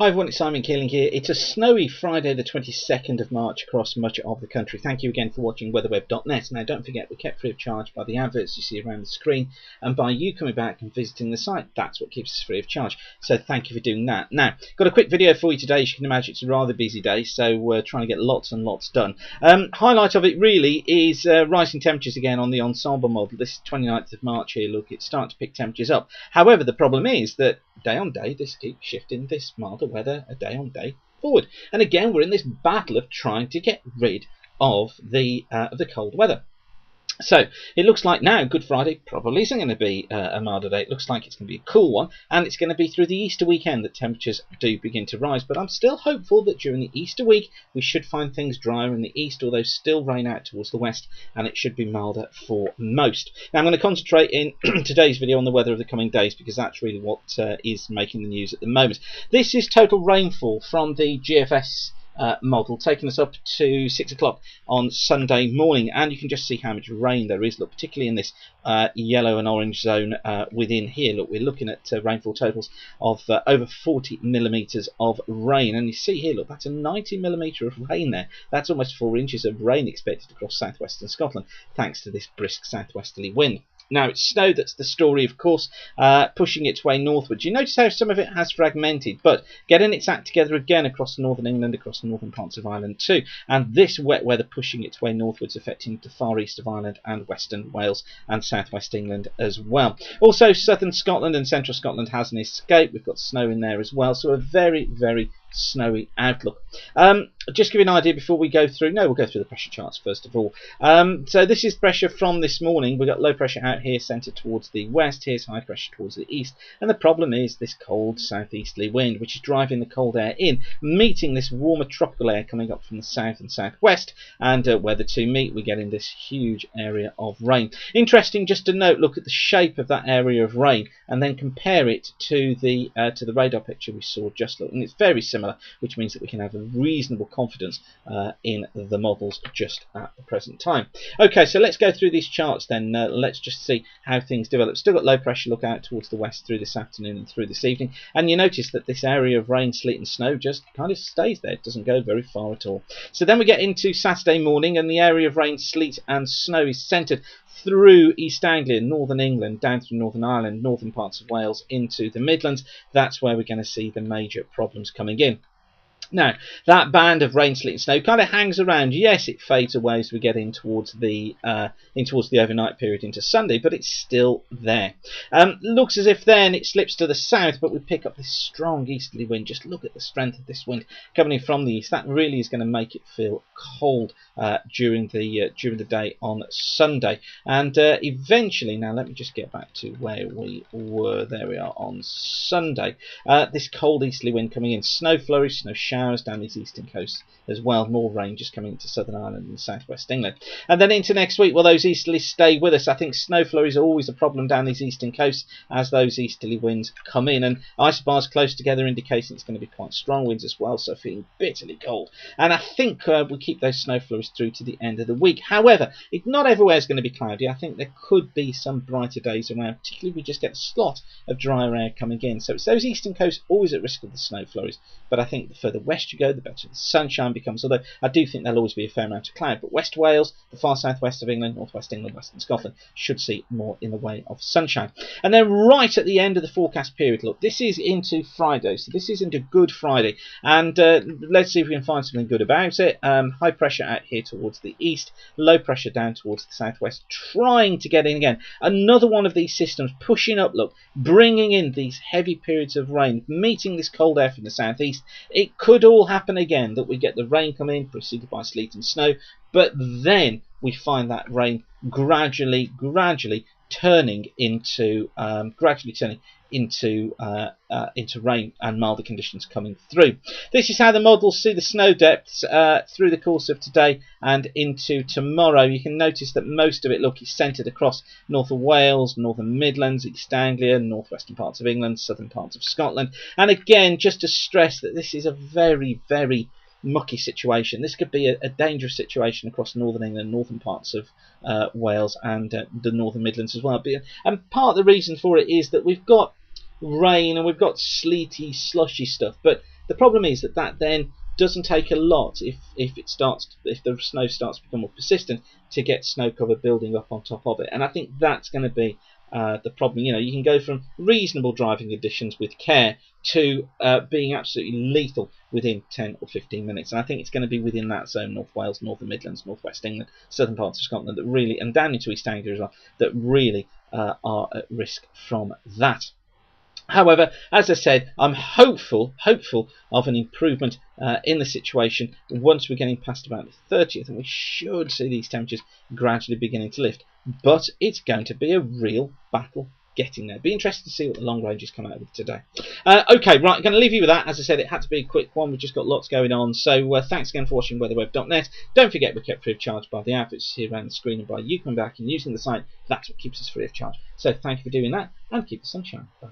Hi everyone, it's Simon Keeling here. It's a snowy Friday the 22nd of March across much of the country. Thank you again for watching weatherweb.net. Now don't forget, we're kept free of charge by the adverts you see around the screen and by you coming back and visiting the site. That's what keeps us free of charge. So thank you for doing that. Now, got a quick video for you today. As you can imagine, it's a rather busy day, so we're trying to get lots and lots done. Highlight of it really is rising temperatures again on the ensemble model. This is 29th of March here. Look, it's starting to pick temperatures up. However, the problem is that day on day this keeps shifting this milder weather a day on day forward, and again we're in this battle of trying to get rid of the cold weather. So it looks like now Good Friday probably isn't going to be a milder day. It looks like it's going to be a cool one, and it's going to be through the Easter weekend that temperatures do begin to rise. But I'm still hopeful that during the Easter week we should find things drier in the east, although still rain out towards the west, and it should be milder for most. Now I'm going to concentrate in today's video on the weather of the coming days, because that's really what is making the news at the moment. This is total rainfall from the GFS model, taking us up to 6 o'clock on Sunday morning, and you can just see how much rain there is. Look, particularly in this yellow and orange zone within here. Look, we're looking at rainfall totals of over 40 millimeters of rain, and you see here, look, that's a 90 millimeter of rain there. That's almost 4 inches of rain expected across southwestern Scotland, thanks to this brisk southwesterly wind. Now, it's snow that's the story, of course, pushing its way northwards. You notice how some of it has fragmented, but getting its act together again across northern England, across the northern parts of Ireland too. And this wet weather pushing its way northwards, affecting the far east of Ireland and western Wales and southwest England as well. Also, southern Scotland and central Scotland hasn't escaped. We've got snow in there as well, so a very, very snowy outlook. Just give you an idea before we go through. No, we'll go through the pressure charts first of all. So this is pressure from this morning. We've got low pressure out here centred towards the west. Here's high pressure towards the east, and the problem is this cold southeasterly wind, which is driving the cold air in, meeting this warmer tropical air coming up from the south and southwest, and where the two meet we get in this huge area of rain. Interesting just to note, look at the shape of that area of rain and then compare it to the radar picture we saw just look, and it's very similar, which means that we can have a reasonable confidence in the models just at the present time. Okay, so let's go through these charts then. Let's just see how things develop. Still got low pressure look out towards the west through this afternoon and through this evening, and you notice that this area of rain, sleet and snow just kind of stays there. It doesn't go very far at all. So then we get into Saturday morning, and the area of rain, sleet and snow is centred through East Anglia, northern England, down through Northern Ireland, northern parts of Wales into the Midlands. That's where we're going to see the major problems coming in. Now, that band of rain, sleet and snow kind of hangs around. Yes, it fades away as we get in towards the overnight period into Sunday, but it's still there. Looks as if then it slips to the south, but we pick up this strong easterly wind. Just look at the strength of this wind coming in from the east. That really is going to make it feel cold during the day on Sunday. And eventually, now let me just get back to where we were. There we are on Sunday. This cold easterly wind coming in, snow flurries, snow showers down these eastern coasts as well. More rain just coming into southern Ireland and southwest England. And then into next week, well, those easterlies stay with us. I think snow flurries are always a problem down these eastern coasts as those easterly winds come in, and isobars close together indicating it's going to be quite strong winds as well, so feeling bitterly cold. And I think we keep those snow flurries through to the end of the week. However, not everywhere is going to be cloudy. I think there could be some brighter days around, particularly if we just get a slot of drier air coming in. So it's those eastern coasts always at risk of the snow flurries, but I think the further west you go, the better the sunshine becomes, although I do think there'll always be a fair amount of cloud. But West Wales, the far southwest of England, northwest England, western Scotland should see more in the way of sunshine. And then right at the end of the forecast period, look, this is into Friday, so this is into Good Friday, and let's see if we can find something good about it. High pressure out here towards the east, low pressure down towards the southwest, trying to get in again. Another one of these systems pushing up, look, bringing in these heavy periods of rain, meeting this cold air from the southeast. It could all happen again, that we get the rain come in, preceded by sleet and snow, but then we find that rain gradually turning into rain and milder conditions coming through. This is how the models see the snow depths through the course of today and into tomorrow. You can notice that most of it, look, is centred across north of Wales, northern Midlands, East Anglia, northwestern parts of England, southern parts of Scotland. And again, just to stress that this is a very, very mucky situation. This could be a dangerous situation across northern England, northern parts of Wales and the northern Midlands as well. And part of the reason for it is that we've got rain and we've got sleety, slushy stuff, but The problem is that then doesn't take a lot if the snow starts to become more persistent to get snow cover building up on top of it. And I think that's going to be the problem. You can go from reasonable driving conditions with care to being absolutely lethal within 10 or 15 minutes. And I think it's going to be within that zone, North Wales, Northern Midlands, North West England, southern parts of Scotland, that really, and down into East Anglia as well, that really are at risk from that. However, as I said, I'm hopeful of an improvement in the situation once we're getting past about the 30th, and we should see these temperatures gradually beginning to lift. But it's going to be a real battle getting there. Be interested to see what the long ranges come out with today. Okay, right, I'm going to leave you with that. As I said, it had to be a quick one. We've just got lots going on. So thanks again for watching weatherweb.net. Don't forget we're kept free of charge by the app. It's here around the screen, and by you coming back and using the site. That's what keeps us free of charge. So thank you for doing that, and keep the sunshine. Bye.